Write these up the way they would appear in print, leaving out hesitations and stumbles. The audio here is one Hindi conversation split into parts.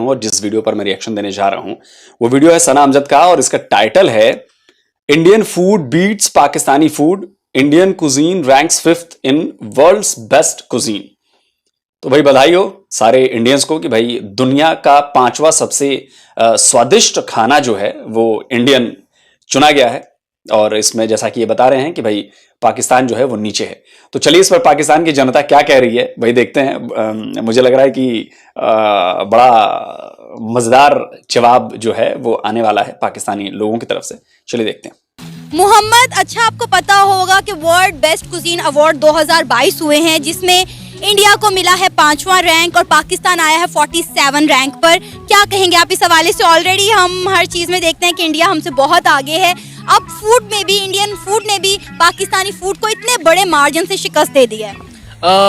हूं और जिस वीडियो पर मैं रिएक्शन देने जा रहा हूं वो वीडियो है सना अमजद का और इसका टाइटल है Indian food beats Pakistani food, Indian cuisine ranks 5th in world's best cuisine. तो भाई बधाई हो सारे इंडियंस को कि भाई दुनिया का 5वां सबसे स्वादिष्ट खाना जो है वो इंडियन चुना गया है और इसमें जैसा कि ये बता रहे हैं कि भाई पाकिस्तान जो है वो नीचे है। तो चलिए इस पर पाकिस्तान की जनता क्या कह रही है भाई देखते हैं। मुझे लग रहा है कि बड़ा मजेदार जवाब जो है वो आने वाला है पाकिस्तानी लोगों की तरफ से। चलिए देखते हैं। मोहम्मद, अच्छा आपको पता होगा कि वर्ल्ड बेस्ट कुजीन अवार्ड 2022 हुए हैं जिसमें इंडिया को मिला है 5वां रैंक और पाकिस्तान आया है 47 रैंक पर। क्या कहेंगे आप इस हवाले से? ऑलरेडी हम हर चीज़ में देखते हैं कि इंडिया हमसे बहुत आगे है। अब फूड में भी इंडियन फूड ने भी पाकिस्तानी फूड को इतने बड़े मार्जिन से शिकस्त दे दी है।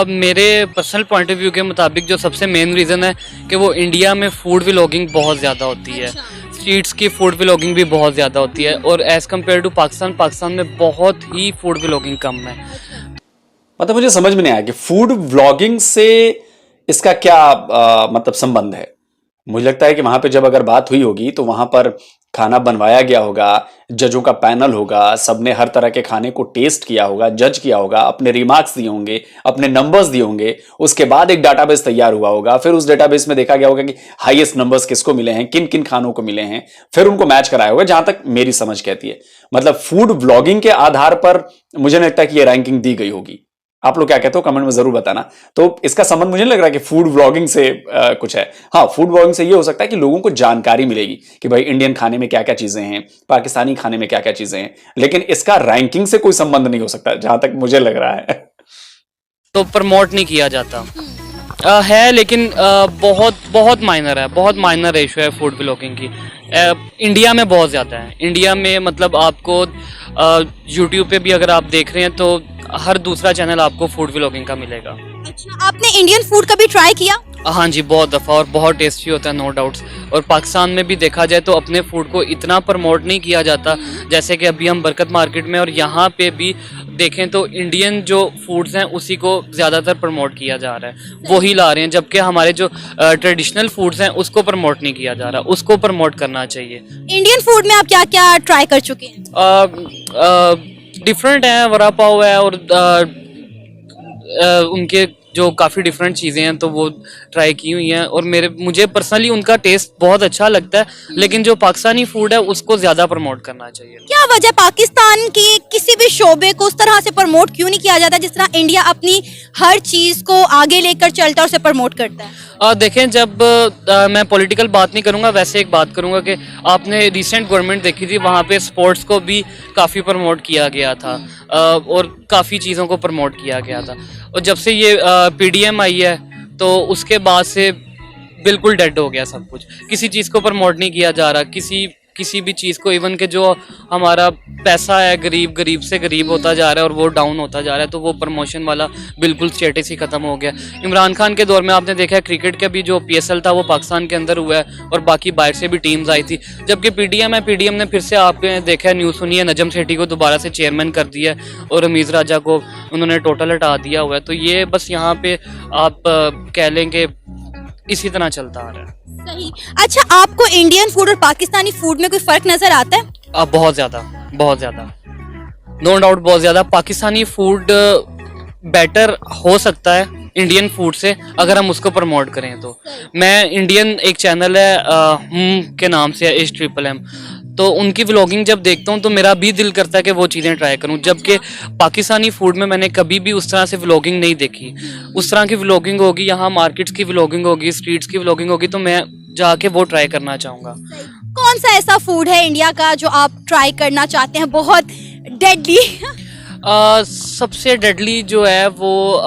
मेरे पर्सनल पॉइंट ऑफ व्यू के मुताबिक जो सबसे मेन रीज़न है कि वो इंडिया में फूड व्लॉगिंग बहुत ज़्यादा होती है। स्ट्रीट्स की फूड व्लॉगिंग भी बहुत ज़्यादा होती है और एज़ कम्पेयर टू पाकिस्तान में बहुत ही फूड व्लॉगिंग कम है। मतलब मुझे समझ में नहीं आया कि फूड व्लॉगिंग से इसका क्या मतलब संबंध है। मुझे लगता है कि वहां पे जब अगर बात हुई होगी तो वहां पर खाना बनवाया गया होगा, जजों का पैनल होगा, सबने हर तरह के खाने को टेस्ट किया होगा, जज किया होगा, अपने रिमार्क्स दिए होंगे, अपने नंबर्स दिए होंगे, उसके बाद एक डाटाबेस तैयार हुआ होगा। फिर उस डाटाबेस में देखा गया होगा कि हाईएस्ट नंबर्स किसको मिले हैं, किन किन खानों को मिले हैं, फिर उनको मैच कराया होगा। जहां तक मेरी समझ कहती है मतलब फूड व्लॉगिंग के आधार पर मुझे नहीं लगता कि ये रैंकिंग दी गई होगी। आप लोग क्या कहते हो कमेंट में जरूर बताना। तो इसका संबंध मुझे नहीं लग रहा कि फूड व्लॉगिंग से कुछ है। हाँ, फूड व्लॉगिंग से ये हो सकता है कि लोगों को जानकारी मिलेगी कि भाई इंडियन खाने में क्या क्या चीजें हैं, पाकिस्तानी खाने में क्या क्या चीजें हैं, लेकिन इसका रैंकिंग से कोई संबंध नहीं हो सकता जहां तक मुझे लग रहा है। तो प्रमोट नहीं किया जाता है, लेकिन बहुत बहुत माइनर है, बहुत माइनर रेशो है फूड व्लॉगिंग की। इंडिया में बहुत ज़्यादा है। इंडिया में मतलब आपको यूट्यूब पे भी अगर आप देख रहे हैं तो हर दूसरा चैनल आपको फूड व्लॉगिंग का मिलेगा। अच्छा, आपने इंडियन फूड कभी ट्राई किया? हाँ जी, बहुत दफ़ा और बहुत टेस्टी होता है, नो डाउट्स। और पाकिस्तान में भी देखा जाए तो अपने फूड को इतना प्रमोट नहीं किया जाता जैसे कि अभी हम बरकत मार्केट में और यहाँ पे भी देखें तो इंडियन जो फूड्स हैं उसी को ज़्यादातर प्रमोट किया जा रहा है, वही ला रहे हैं। जबकि हमारे जो ट्रेडिशनल फूड्स हैं उसको प्रमोट नहीं किया जा रहा, उसको प्रमोट करना चाहिए। इंडियन फूड में आप क्या क्या ट्राई कर चुके हैं? डिफरेंट है, वड़ा पाव है और उनके जो काफ़ी डिफरेंट चीज़ें हैं तो वो ट्राई की हुई हैं और मुझे पर्सनली उनका टेस्ट बहुत अच्छा लगता है, लेकिन जो पाकिस्तानी फूड है उसको ज़्यादा प्रमोट करना चाहिए। क्या वजह पाकिस्तान की किसी भी शोबे को उस तरह से प्रमोट क्यों नहीं किया जाता जिस तरह इंडिया अपनी हर चीज़ को आगे लेकर चलता है, उसे प्रमोट करता है? देखें, जब मैं पॉलिटिकल बात नहीं करूंगा, वैसे एक बात करूंगा कि आपने रिसेंट गवर्नमेंट देखी थी, वहाँ पे स्पोर्ट्स को भी काफ़ी प्रमोट किया गया था और काफ़ी चीज़ों को प्रमोट किया गया था। और जब से ये पीडीएम आई है तो उसके बाद से बिल्कुल डेड हो गया सब कुछ। किसी चीज़ को प्रमोट नहीं किया जा रहा, किसी भी चीज़ को, इवन के जो हमारा पैसा है गरीब से गरीब होता जा रहा है और वो डाउन होता जा रहा है, तो वो प्रमोशन वाला बिल्कुल स्टेटस ही ख़त्म हो गया। इमरान खान के दौर में आपने देखा है क्रिकेट का भी जो पीएसएल था वो पाकिस्तान के अंदर हुआ है और बाकी बाहर से भी टीम्स आई थी। जबकि पीडीएम है, पीडीएम ने फिर से आपने देखा है, न्यूज़ सुनी है, नजम सेठी को दोबारा से चेयरमैन कर दिया है और रमीज़ राजा को उन्होंने टोटल हटा दिया हुआ है। तो ये बस यहाँ पे आप कह लें कि इसी तरह चलता आ रहा है। सही। अच्छा, आपको इंडियन फूड और पाकिस्तानी फूड में कोई फर्क नजर आता है? बहुत ज़्यादा, नो डाउट बहुत ज़्यादा। पाकिस्तानी फूड बेटर हो सकता है इंडियन फूड से अगर हम उसको प्रमोट करें तो। मैं इंडियन एक चैनल है के नाम से है H-M, तो उनकी व्लॉगिंग जब देखता हूँ तो मेरा भी दिल करता है कि वो चीज़ें ट्राई करूँ। जबकि पाकिस्तानी फूड में मैंने कभी भी उस तरह से व्लॉगिंग नहीं देखी। उस तरह की व्लॉगिंग होगी, यहाँ मार्केट्स की व्लॉगिंग होगी, स्ट्रीट्स की व्लॉगिंग होगी, तो मैं जाके वो ट्राई करना चाहूँगा। कौन सा ऐसा फूड है इंडिया का जो आप ट्राई करना चाहते हैं बहुत डेडली? सबसे डेडली जो है वो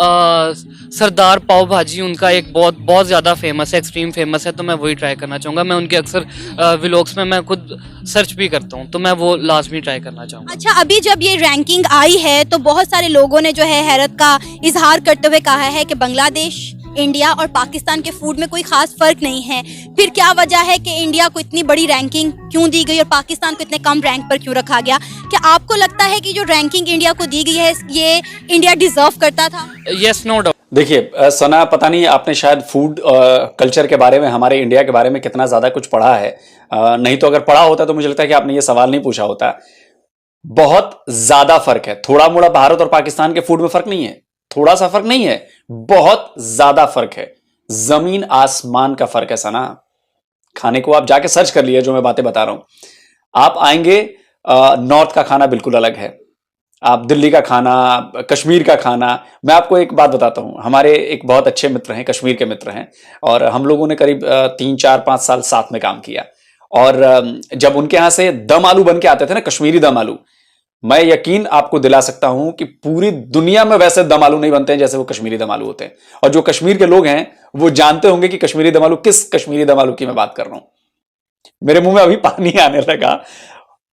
सरदार पाव भाजी, उनका एक बहुत ज़्यादा फेमस है, एक्सट्रीम फेमस है, तो मैं वही ट्राई करना चाहूँगा। मैं उनके अक्सर व्लॉग्स में मैं खुद सर्च भी करता हूँ, तो मैं वो लाजमी ट्राई करना चाहूँगा। अच्छा, अभी जब ये रैंकिंग आई है तो बहुत सारे लोगों ने जो है हैरत का इजहार करते हुए कहा है कि बांग्लादेश इंडिया और पाकिस्तान के फूड में कोई खास फर्क नहीं है, फिर क्या वजह है कि इंडिया को इतनी बड़ी रैंकिंग क्यों दी गई और पाकिस्तान को इतने कम रैंक पर क्यों रखा गया? क्या आपको लगता है कि जो रैंकिंग इंडिया को दी गई है ये इंडिया डिजर्व करता था? Yes, no doubt. देखिए सना, पता नहीं आपने शायद फूड कल्चर के बारे में, हमारे इंडिया के बारे में कितना ज्यादा कुछ पढ़ा है। नहीं तो अगर पढ़ा होता तो मुझे लगता है कि आपने ये सवाल नहीं पूछा होता। बहुत ज्यादा फर्क है। थोड़ा मोड़ा भारत और पाकिस्तान के फूड में फर्क नहीं है, थोड़ा सा फर्क नहीं है, बहुत ज्यादा फर्क है। जमीन आसमान का फर्क है सना। खाने को आप जाके सर्च कर लिए, जो मैं बातें बता रहा हूं। आप आएंगे, नॉर्थ का खाना बिल्कुल अलग है, आप दिल्ली का खाना, कश्मीर का खाना। मैं आपको एक बात बताता हूं, हमारे एक बहुत अच्छे मित्र हैं, कश्मीर के मित्र हैं, और हम लोगों ने करीब 3 4 5 साल साथ में काम किया। और जब उनके यहां से दम आलू बन के आते थे ना, कश्मीरी दम आलू, मैं यकीन आपको दिला सकता हूं कि पूरी दुनिया में वैसे दम आलू नहीं बनते हैं जैसे वो कश्मीरी दम आलू होते हैं। और जो कश्मीर के लोग हैं वो जानते होंगे कि कश्मीरी दम आलू, किस कश्मीरी दम आलू की मैं बात कर रहा हूं। मेरे मुंह में अभी पानी आने लगा।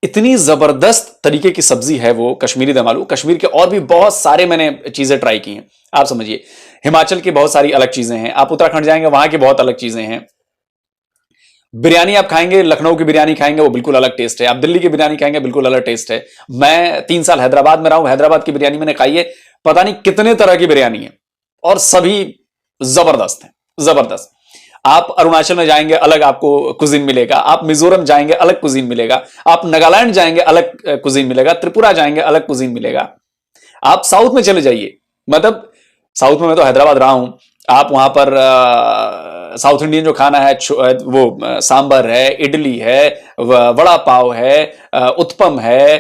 इतनी जबरदस्त तरीके की सब्जी है वो कश्मीरी दम आलू। कश्मीर के और भी बहुत सारे मैंने चीजें ट्राई की हैं। आप समझिए, हिमाचल की बहुत सारी अलग चीजें हैं, आप उत्तराखंड जाएंगे वहां की बहुत अलग चीजें हैं। बिरयानी आप खाएंगे, लखनऊ की बिरयानी खाएंगे, वो बिल्कुल अलग टेस्ट है। आप दिल्ली की बिरयानी खाएंगे, बिल्कुल अलग टेस्ट है। मैं 3 साल हैदराबाद में रहा हूं, हैदराबाद की बिरयानी मैंने खाई है, पता नहीं कितने तरह की बिरयानी है, और सभी जबरदस्त है, जबरदस्त। आप अरुणाचल में जाएंगे, अलग आपको कुजीन मिलेगा। आप मिजोरम जाएंगे, अलग कुजीन मिलेगा। आप नागालैंड जाएंगे, अलग कुजीन मिलेगा। त्रिपुरा जाएंगे, अलग कुजीन मिलेगा। आप साउथ में चले जाइए, मतलब साउथ में मैं तो हैदराबाद रहा हूं, आप वहां पर साउथ इंडियन जो खाना है, वो सांबर है, इडली है, वड़ा पाव है, उत्पम है,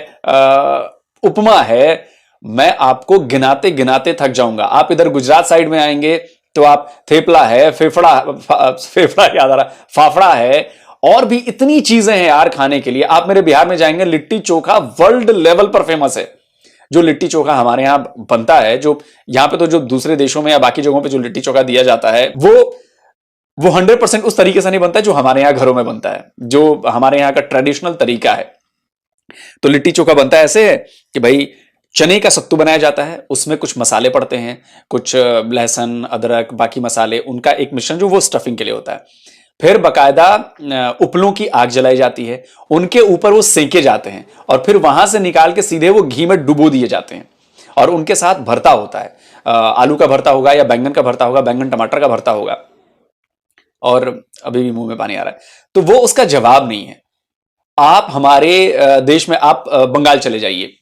उपमा है। मैं आपको गिनाते गिनाते थक जाऊंगा। आप इधर गुजरात साइड में आएंगे तो आप थेपला है, फेफड़ा याद आ रहा, फाफड़ा है, और भी इतनी चीजें हैं यार खाने के लिए। आप मेरे बिहार में जाएंगे, लिट्टी चोखा वर्ल्ड लेवल पर फेमस है। जो लिट्टी चोखा हमारे यहां बनता है, जो यहां पे तो जो दूसरे देशों में या बाकी जगहों पे जो लिट्टी चोखा दिया जाता है, वो 100% उस तरीके से नहीं बनता है जो हमारे यहां घरों में बनता है, जो हमारे यहां का ट्रेडिशनल तरीका है। तो लिट्टी चोखा बनता है ऐसे है कि भाई चने का सत्तू बनाया जाता है, उसमें कुछ मसाले पड़ते हैं, कुछ लहसुन, अदरक, बाकी मसाले, उनका एक मिश्रण जो वो स्टफिंग के लिए होता है। फिर बकायदा उपलों की आग जलाई जाती है, उनके ऊपर वो सेके जाते हैं, और फिर वहां से निकाल के सीधे वो घी में डुबो दिए जाते हैं। और उनके साथ भरता होता है, आलू का भरता होगा या बैंगन का भरता होगा, बैंगन टमाटर का भरता होगा। और अभी भी मुंह में पानी आ रहा है। तो वो उसका जवाब नहीं है। आप हमारे देश में, आप बंगाल चले जाइए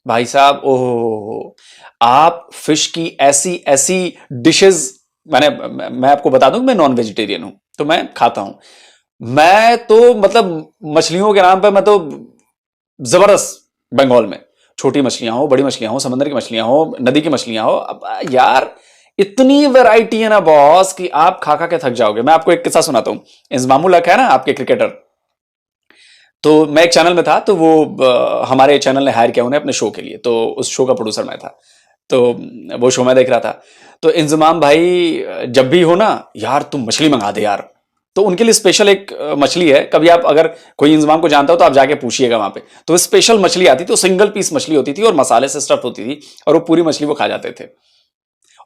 भाई साहब, ओहो, आप फिश की ऐसी ऐसी डिशेस, मैं आपको बता दूं, मैं नॉन वेजिटेरियन हूं, तो मैं खाता हूं। मैं तो मतलब मछलियों के नाम पे मैं तो जबरदस्त, बंगाल में छोटी मछलियां हो, बड़ी मछलियां हो, समंदर की मछलियां हो, नदी की मछलियां हो, अब यार इतनी वैरायटी है ना बॉस कि आप खा खा के थक जाओगे। मैं आपको एक किस्सा सुनाता हूं। इंजमामुल हक है ना, आपके क्रिकेटर, तो मैं एक चैनल में था, तो वो हमारे चैनल ने हायर किया उन्हें अपने शो के लिए, तो उस शो का प्रोड्यूसर मैं था। तो वो शो मैं देख रहा था। तो इंजमाम भाई जब भी हो ना, यार तुम मछली मंगा दे यार, तो उनके लिए स्पेशल एक मछली है। कभी आप अगर कोई इंजमाम को जानता हो तो आप जाके पूछिएगा वहां पे। तो स्पेशल मछली आती थी, वो सिंगल पीस मछली होती थी और मसाले से स्टफ होती थी, और वो पूरी मछली वो खा जाते थे।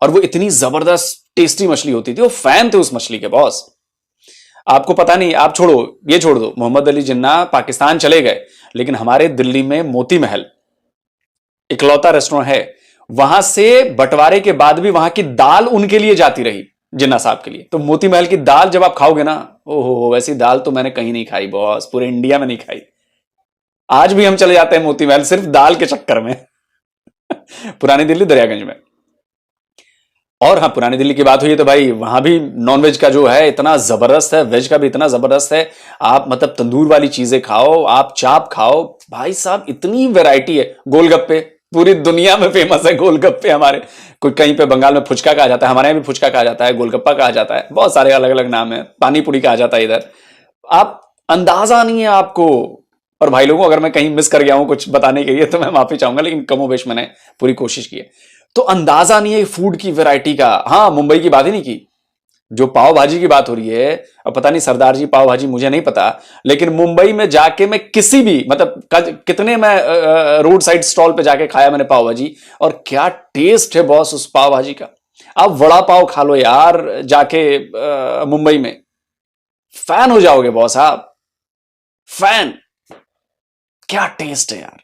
और वो इतनी जबरदस्त टेस्टी मछली होती थी, वो फैन थे उस मछली के बॉस। आपको पता नहीं, आप छोड़ो, ये छोड़ दो, मोहम्मद अली जिन्ना पाकिस्तान चले गए, लेकिन हमारे दिल्ली में मोती महल इकलौता रेस्टोरेंट है, वहां से बंटवारे के बाद भी वहां की दाल उनके लिए जाती रही, जिन्ना साहब के लिए। तो मोती महल की दाल जब आप खाओगे ना, ओहो, वैसी दाल तो मैंने कहीं नहीं खाई बॉस, पूरे इंडिया में नहीं खाई। आज भी हम चले जाते हैं मोती महल सिर्फ दाल के चक्कर में। पुरानी दिल्ली, दरियागंज में। और हाँ, पुरानी दिल्ली की बात हुई है तो भाई वहां भी नॉनवेज का जो है इतना जबरदस्त है, वेज का भी इतना जबरदस्त है। आप मतलब तंदूर वाली चीजें खाओ, आप चाप खाओ, भाई साहब इतनी वैरायटी है। गोलगप्पे, पूरी दुनिया में फेमस है गोलगप्पे हमारे। कोई कहीं पे बंगाल में फुचका कहा जाता है, हमारे यहाँ भी फुचका कहा जाता है, गोलगप्पा कहा जाता है, बहुत सारे अलग अलग नाम है, पानी पूरी कहा जाता है इधर। आप अंदाजा नहीं है आपको। और भाई लोगों, अगर मैं कहीं मिस कर गया हूं कुछ बताने के लिए तो मैं माफी चाहूंगा, लेकिन कमोबेश मैंने पूरी कोशिश की है। तो अंदाजा नहीं है फूड की वैरायटी का। हाँ, मुंबई की बात ही नहीं की, जो पाव भाजी की बात हो रही है, और पता नहीं सरदार जी पाव भाजी, मुझे नहीं पता, लेकिन मुंबई में जाके मैं किसी भी मतलब कितने मैं रोड साइड स्टॉल पे जाके खाया मैंने पाव भाजी, और क्या टेस्ट है बॉस उस पाव भाजी का। आप वड़ा पाव खा लो यार जाके मुंबई में, फैन हो जाओगे बॉस आप, फैन। क्या टेस्ट है यार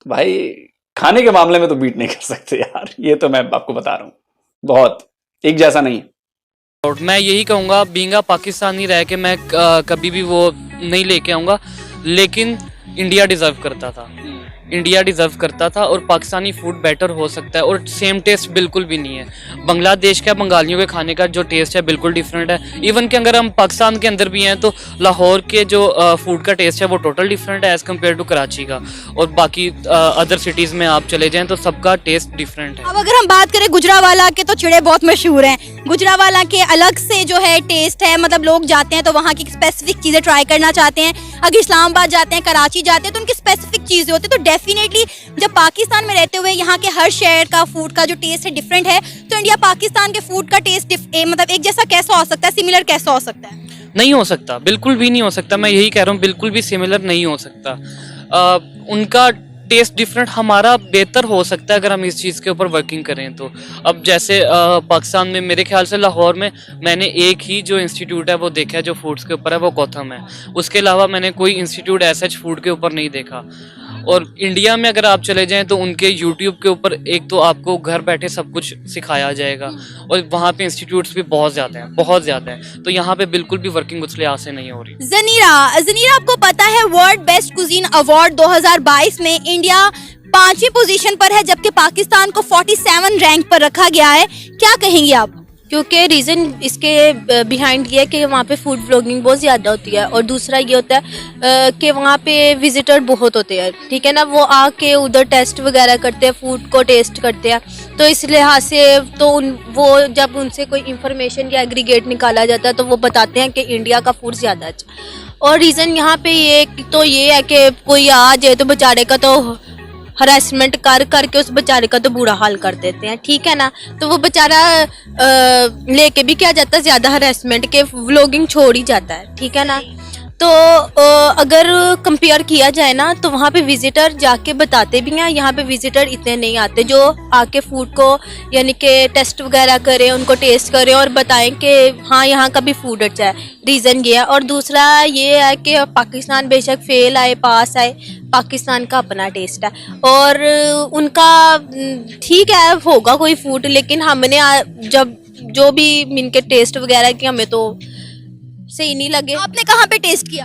भाई, खाने के मामले में तो बीट नहीं कर सकते यार, ये तो मैं आपको बता रहा हूं, बहुत एक जैसा नहीं है। और मैं यही कहूँगा, बीइंग पाकिस्तानी रह के मैं कभी भी वो नहीं लेके आऊँगा, लेकिन इंडिया डिज़र्व करता था, इंडिया डिज़र्व करता था। और पाकिस्तानी फूड बेटर हो सकता है, और सेम टेस्ट बिल्कुल भी नहीं है। बांग्लादेश का, बंगालियों के खाने का जो टेस्ट है बिल्कुल डिफरेंट है। इवन कि अगर हम पाकिस्तान के अंदर भी हैं तो लाहौर के जो फूड का टेस्ट है वो टोटल डिफरेंट है एज़ कम्पेयर टू कराची का, और बाकी अदर सिटीज़ में आप चले जाएँ तो सबका टेस्ट डिफरेंट है। अब अगर हम बात करें गुजरावाला के, तो चिड़े बहुत मशहूर हैं। गुजरावाला के अलग से जो है टेस्ट है, मतलब लोग जाते हैं तो वहाँ की स्पेसिफिक चीज़ें ट्राई करना चाहते हैं। अगर इस्लामाबाद जाते हैं, कराची जाते हैं, तो उनकी स्पेसिफिक चीज़ें होती है। तो डेफिनेटली जब पाकिस्तान में रहते हुए यहाँ के हर शहर का फूड का जो टेस्ट है डिफरेंट है, तो इंडिया पाकिस्तान के फूड का टेस्ट मतलब एक जैसा कैसा हो सकता है, सिमिलर कैसा हो सकता है? नहीं हो सकता, बिल्कुल भी नहीं हो सकता। मैं यही कह रहा हूँ, बिल्कुल भी सिमिलर नहीं हो सकता। उनका टेस्ट डिफरेंट, हमारा बेहतर हो सकता है अगर हम इस चीज़ के ऊपर वर्किंग करें तो। अब जैसे पाकिस्तान में मेरे ख्याल से लाहौर में मैंने एक ही जो इंस्टीट्यूट है वो देखा है जो फूड्स के ऊपर है, वो गौथम है। उसके अलावा मैंने कोई इंस्टीट्यूट ऐसा फूड के ऊपर नहीं देखा। और इंडिया में अगर आप चले जाएं तो उनके यूट्यूब के ऊपर एक तो आपको घर बैठे सब कुछ सिखाया जाएगा, और वहाँ पे इंस्टीट्यूट्स भी बहुत ज़्यादा हैं, बहुत ज़्यादा हैं। तो यहाँ पे बिल्कुल भी वर्किंग उस लिहाज से नहीं हो रही। ज़नीरा, आपको पता है वर्ल्ड बेस्ट कुजीन अवार्ड 2022 में इंडिया 5वीं पोजीशन पर है, जबकि पाकिस्तान को 47 रैंक पर रखा गया है। क्या कहेंगे आप? क्योंकि रीज़न इसके बिहाइंड ये है कि वहाँ पे फूड व्लॉगिंग बहुत ज़्यादा होती है, और दूसरा ये होता है कि वहाँ पे विजिटर बहुत होते हैं, ठीक है ना। वो आके उधर टेस्ट वगैरह करते हैं, फूड को टेस्ट करते हैं। तो इस लिहाज से तो वो जब उनसे कोई इंफॉर्मेशन या एग्रीगेट निकाला जाता है तो वो बताते हैं कि इंडिया का फूड ज़्यादा अच्छा। और रीज़न यहाँ पे ये है कि कोई आ जाए तो बेचारे का तो हरासमेंट करके उस बेचारे का तो बुरा हाल कर देते हैं, ठीक है ना। तो वो बेचारा लेके भी क्या जाता है, ज़्यादा हरासमेंट के व्लॉगिंग छोड़ ही जाता है, ठीक है ना। तो अगर कंपेयर किया जाए ना तो वहाँ पे विजिटर जाके बताते भी हैं, यहाँ पे विजिटर इतने नहीं आते जो आके फूड को यानी कि टेस्ट वगैरह करें, उनको टेस्ट करें और बताएं कि हाँ यहाँ का भी फूड अच्छा है। रीज़न ये है। और दूसरा ये है कि पाकिस्तान बेशक फेल आए पास आए, पाकिस्तान का अपना टेस्ट है, और उनका ठीक है होगा कोई फूड, लेकिन हमने जब जो भी इनके टेस्ट वगैरह की हमें तो सही नहीं लगे। आपने कहाँ पे टेस्ट किया?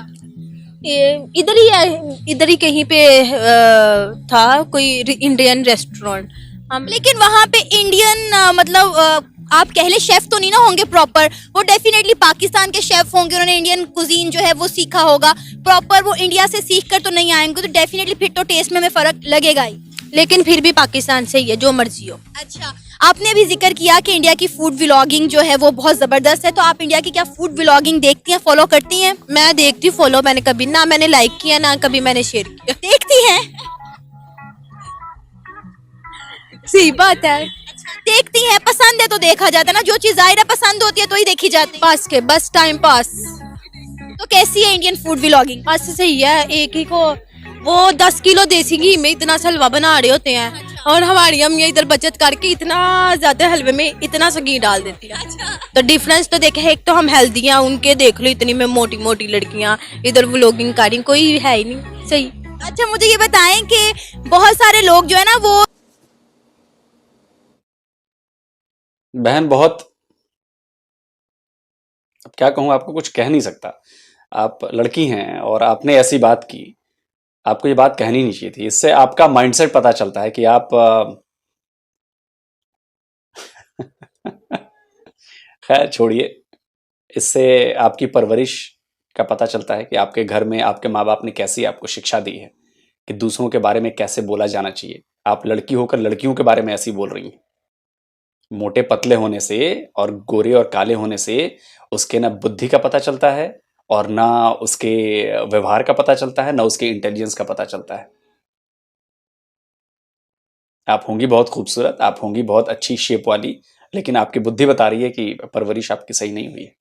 इधर ही है, इधर ही कहीं पे था कोई इंडियन रेस्टोरेंट। हम लेकिन वहाँ पे इंडियन मतलब आप कह ले शेफ तो नहीं ना होंगे प्रॉपर, वो डेफिनेटली पाकिस्तान के शेफ होंगे, उन्होंने इंडियन कुजीन जो है वो सीखा होगा प्रॉपर, वो इंडिया से सीख कर तो नहीं आएंगे, तो डेफिनेटली फिर तो टेस्ट में हमें फर्क लगेगा ही। लेकिन फिर भी पाकिस्तान से ही है, जो मर्जी हो। अच्छा, आपने अभी जिक्र किया कि इंडिया की फूड व्लॉगिंग जो है वो बहुत जबरदस्त है, तो आप इंडिया की क्या फूड व्लॉगिंग देखती हैं, फॉलो करती हैं? मैं देखती हूँ, फॉलो मैंने कभी ना मैंने लाइक किया ना कभी मैंने शेयर किया। देखती हैं? सही बात है। देखती हैं, पसंद है तो देखा जाता है ना, जो चीज जाहिर है पसंद होती है तो ही देखी जाती है। पास के बस टाइम पास। तो कैसी है इंडियन फूड व्लॉगिंग? बस सही है। एक ही को वो 10 किलो देसी घी में इतना सा हलवा बना रहे होते हैं, और हमारी अम्मी इधर बचत करके इतना ज्यादा हलवे में इतना सा घी डाल देती है। तो डिफरेंस तो देखे, एक तो हम हेल्दी हैं, उनके देख लो इतनी में मोटी मोटी लड़कियां इधर व्लॉगिंग कर रही, कोई है ही नहीं सही। अच्छा, मुझे ये बताएं कि बहुत सारे लोग जो है ना वो बहन बहुत, अब क्या कहूं, आपको कुछ कह नहीं सकता। आप लड़की हैं और आपने ऐसी बात की, आपको ये बात कहनी नहीं चाहिए थी। इससे आपका माइंडसेट पता चलता है कि आप खैर छोड़िए, इससे आपकी परवरिश का पता चलता है कि आपके घर में आपके माँ बाप ने कैसी आपको शिक्षा दी है कि दूसरों के बारे में कैसे बोला जाना चाहिए। आप लड़की होकर लड़कियों के बारे में ऐसी बोल रही हैं। मोटे पतले होने से और गोरे और काले होने से उसके ना बुद्धि का पता चलता है और ना उसके व्यवहार का पता चलता है, ना उसके इंटेलिजेंस का पता चलता है। आप होंगी बहुत खूबसूरत, आप होंगी बहुत अच्छी शेप वाली, लेकिन आपकी बुद्धि बता रही है कि परवरिश आपकी सही नहीं हुई है।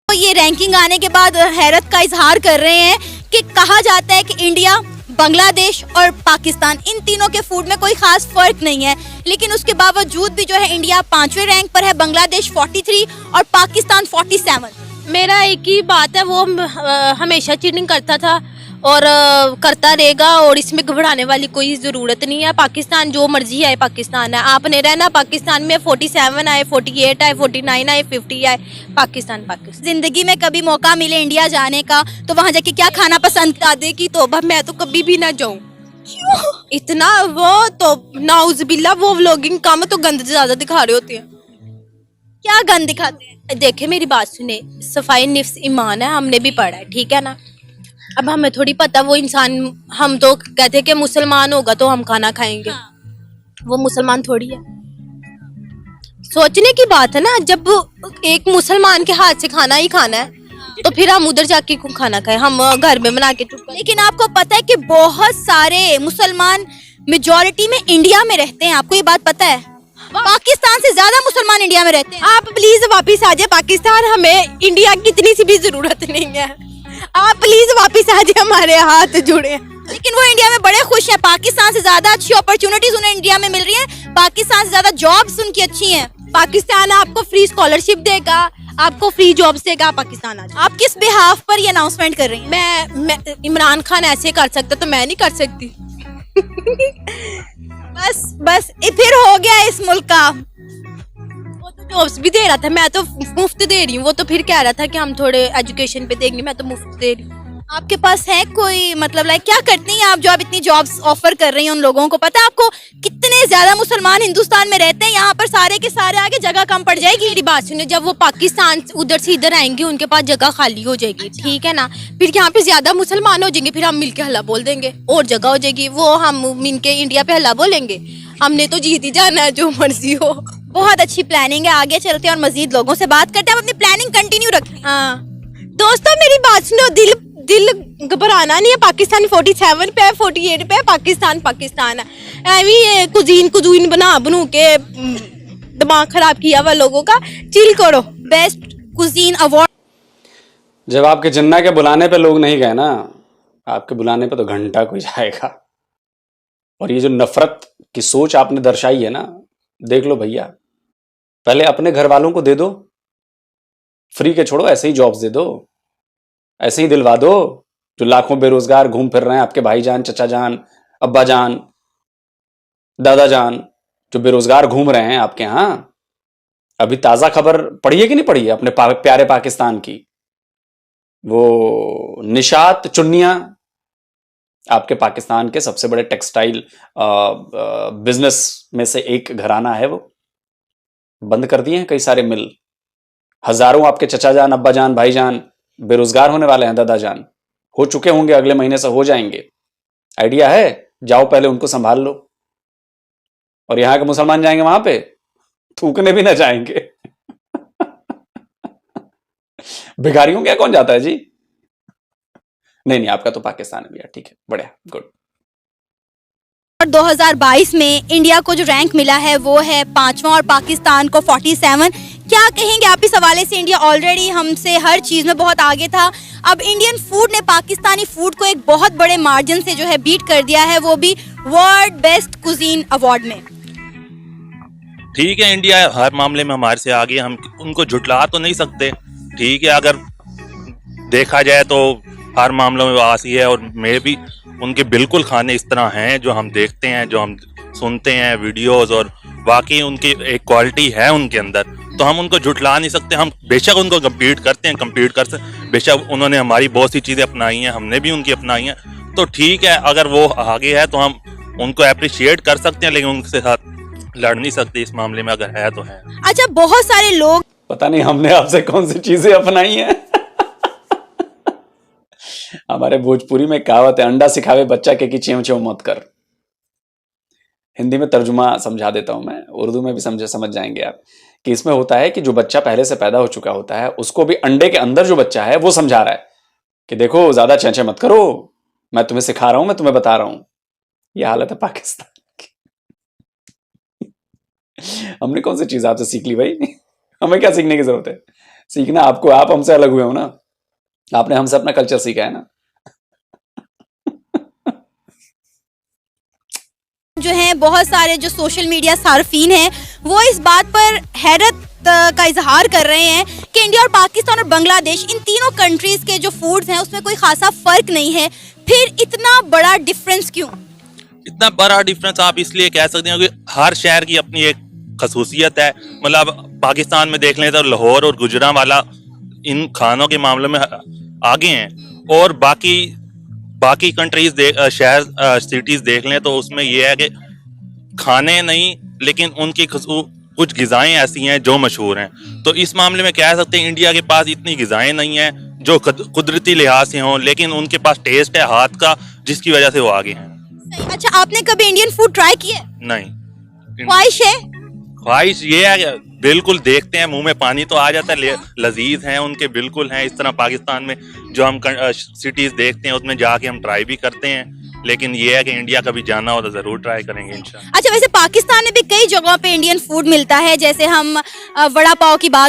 तो ये रैंकिंग आने के बाद हैरत का इजहार कर रहे हैं कि कहा जाता है कि इंडिया बांग्लादेश और पाकिस्तान, इन तीनों के फूड में कोई खास फर्क नहीं है, लेकिन उसके बावजूद भी जो है इंडिया 5वें रैंक पर है, बांग्लादेश 43 और पाकिस्तान 47। मेरा एक ही बात है, वो हमेशा चीटिंग करता था और करता रहेगा, और इसमें घबराने वाली कोई ज़रूरत नहीं है। पाकिस्तान जो मर्जी आए पाकिस्तान है, आपने रहना पाकिस्तान में। 47 आए, 48 आए, 49 आए, 50 आए, पाकिस्तान पाकिस्तान। जिंदगी में कभी मौका मिले इंडिया जाने का तो वहां जाके क्या खाना पसंद दादे की तौबा, मैं तो कभी भी ना जाऊं। क्यों इतना, वो तो नाउजुबिल्ला, वो व्लॉगिंग काम तो गंद ज्यादा दिखा रहे होते हैं। क्या गंद दिखाते हैं? देखे मेरी बात सुने, सफाई निफ्स ईमान है, हमने भी पढ़ा है, ठीक है ना। अब हमें थोड़ी पता वो इंसान, हम तो कहते कि मुसलमान होगा तो हम खाना खाएंगे, वो मुसलमान थोड़ी है। सोचने की बात है ना, जब एक मुसलमान के हाथ से खाना ही खाना है तो फिर हम उधर जाके क्यों खाना खाएं, हम घर में बना के चुप। लेकिन आपको पता है कि बहुत सारे मुसलमान मेजोरिटी में इंडिया में रहते हैं, आपको ये बात पता है? पाकिस्तान से ज्यादा मुसलमान इंडिया में रहते हैं। आप प्लीज वापिस आ जाए पाकिस्तान, हमें इंडिया की इतनी सी भी जरूरत नहीं है। आप प्लीज वापिस आ जाए, हमारे हाथ जुड़े। लेकिन वो इंडिया में बड़े खुश हैं, पाकिस्तान से ज्यादा अच्छी अपॉर्चुनिटीज उन्हें इंडिया में मिल रही हैं, पाकिस्तान से ज्यादा जॉब्स उनकी अच्छी हैं। पाकिस्तान आपको फ्री स्कॉलरशिप देगा, आपको फ्री जॉब्स देगा, पाकिस्तान आ जाए। आप किस बिहाफ पर ये अनाउंसमेंट कर रही हैं? मैं इमरान खान ऐसे कर सकता तो मैं नहीं कर सकती। बस फिर हो गया इस मुल्क का। वो तो जॉब्स भी दे रहा था, मैं तो मुफ्त दे रही हूँ। वो तो फिर कह रहा था कि हम थोड़े एजुकेशन पे देंगे, मैं तो मुफ्त दे रही हूँ। आपके पास है कोई, मतलब लाइक क्या करती हैं आप जो आप इतनी जॉब्स ऑफर कर रही हैं उन लोगों को? पता है आपको कितने ज्यादा मुसलमान हिंदुस्तान में रहते हैं, यहाँ पर सारे के सारे आगे जगह कम पड़ जाएगी। मेरी बात सुनिए, जब वो पाकिस्तान उधर से इधर आएंगे उनके पास जगह खाली हो जाएगी, ठीक है ना। फिर यहाँ पे ज्यादा मुसलमान हो जाएंगे, फिर हम मिलके हल्ला बोल देंगे और जगह हो जाएगी। वो हम मिलके इंडिया पे हल्ला बोलेंगे, हमने तो जीत ही जाना है, जो मर्जी हो। बहुत अच्छी प्लानिंग है, आगे चलते हैं और मजीद लोगों से बात करते हैं। आप अपनी प्लानिंग कंटिन्यू रखें। हाँ दोस्तों, मेरी बात सुनो, दिल घबराना नहीं है। पाकिस्तान 47 पे है, 48 पे है, पाकिस्तान पाकिस्तान है। ऐवी कुजीन बना बनू के दिमाग खराब किया हुआ लोगों का। चिल करो। Best cuisine award. जब आपके जिन्ना के बुलाने पे लोग नहीं गए ना, आपके बुलाने पे तो घंटा कोई जाएगा। और ये जो नफरत की सोच आपने दर्शाई है ना, देख लो भैया, पहले अपने घर वालों को दे दो, फ्री के छोड़ो, ऐसे ही जॉब्स दे दो, ऐसे ही दिलवा दो। जो लाखों बेरोजगार घूम फिर रहे हैं, आपके भाईजान, चचा जान, अब्बा जान, दादा जान, जो बेरोजगार घूम रहे हैं आपके यहां। अभी ताजा खबर पढ़ी है कि नहीं पढ़ी है अपने प्यारे पाकिस्तान की? वो निशात चुन्निया, आपके पाकिस्तान के सबसे बड़े टेक्सटाइल बिजनेस में से एक घराना है, वो बंद कर दिए हैं कई सारे मिल। हजारों आपके चचा जान, अब्बा जान, भाईजान बेरोजगार होने वाले हैं, दादा जान हो चुके होंगे, अगले महीने से हो जाएंगे। आइडिया है? जाओ पहले उनको संभाल लो। और यहां के मुसलमान जाएंगे वहां पे, थूकने भी ना जाएंगे। भिखारियों क्या कौन जाता है जी? नहीं नहीं, आपका तो पाकिस्तान है भैया, ठीक है, बढ़िया, गुड। और 2022 में इंडिया को जो रैंक मिला है वो है 5वां और पाकिस्तान को 47। क्या कहेंगे आप इस हवाले से? इंडिया ऑलरेडी हमसे हर चीज में बहुत आगे था, अब इंडियन फूड ने पाकिस्तानी फूड को एक बहुत बड़े मार्जिन से जो है बीट कर दिया है, वो भी वर्ल्ड बेस्ट कुजीन अवार्ड में। ठीक है, इंडिया हर मामले में हमारे से आगे, हम उनको झुटला तो नहीं सकते। ठीक है, अगर देखा जाए तो हर मामलों में आसी है, और मेरे भी उनके बिल्कुल खाने इस तरह हैं जो हम देखते हैं, जो हम सुनते हैं वीडियोस, और वाकई उनकी एक क्वालिटी है उनके अंदर, तो हम उनको झुटला नहीं सकते। हम बेशक उनको कम्पीट करते हैं, कम्पीट कर सकते, बेशक उन्होंने हमारी बहुत सी चीज़ें अपनाई हैं, हमने भी उनकी अपनाई हैं, तो ठीक है, अगर वो आगे है तो हम उनको अप्रिशिएट कर सकते हैं, लेकिन उनके साथ लड़ नहीं सकते इस मामले में, अगर है तो है। अच्छा, बहुत सारे लोग, पता नहीं हमने आपसे कौन सी चीजें अपनाई हैं। हमारे भोजपुरी में कहावत है, अंडा सिखावे बच्चा के कि च्यों च्यों मत कर। हिंदी में तर्जुमा समझा देता हूं मैं, उर्दू में भी समझ जाएंगे आप, कि इसमें होता है कि जो बच्चा पहले से पैदा हो चुका होता है, उसको भी अंडे के अंदर जो बच्चा है वो समझा रहा है कि देखो ज्यादा चेंचे मत करो, मैं तुम्हें सिखा रहा हूं, मैं तुम्हें बता रहा हूं। ये हालत है पाकिस्तान की। हमने कौन सी चीज आपसे सीख ली भाई? हमें क्या सीखने की जरूरत है? सीखना आपको, आप हमसे अलग हुए हो ना, आपने हमसे अपना कल्चर सीखा है ना। जो हैं बहुत सारे जो सोशल मीडिया सार्फिन हैं वो इस बात पर हैरत का इजहार कर रहे हैं कि इंडिया और पाकिस्तान और बांग्लादेश इन तीनों कंट्रीज के जो फूड्स हैं उसमें कोई खासा फर्क नहीं है, फिर इतना बड़ा डिफरेंस क्यों? इतना बड़ा डिफरेंस आप इसलिए कह सकते हैं कि हर शहर की अपनी एक खसूसियत है। मतलब पाकिस्तान में देख लें तो लाहौर और गुजरांवाला इन खानों के मामले में आगे हैं, और बाकी कंट्रीज शहर सिटीज देख लें तो उसमें यह है कि खाने नहीं लेकिन उनकी कुछ ग़िज़ाएं ऐसी हैं जो मशहूर हैं। तो इस मामले में कह सकते हैं इंडिया के पास इतनी ग़िज़ाएं नहीं हैं जो कुदरती लिहाज से हों, लेकिन उनके पास टेस्ट है हाथ का जिसकी वजह से वो आगे हैं। सही। अच्छा, आपने कभी इंडियन फूड ट्राई किया? नहीं। ख्वाहिश है? ख्वाहिश ये है कि बिल्कुल देखते हैं मुंह में पानी तो आ जाता है, लजीज हैं उनके बिल्कुल हैं। इस तरह पाकिस्तान में जो हम सिटीज देखते हैं उसमें जाके हम ट्राई भी करते हैं, लेकिन ये है कि इंडिया कभी जाना हो तो जरूर ट्राई करेंगे इंशाल्लाह। अच्छा, वैसे पाकिस्तान में भी कई जगहों पे इंडियन फूड मिलता है, जैसे हम वड़ा पाव की बात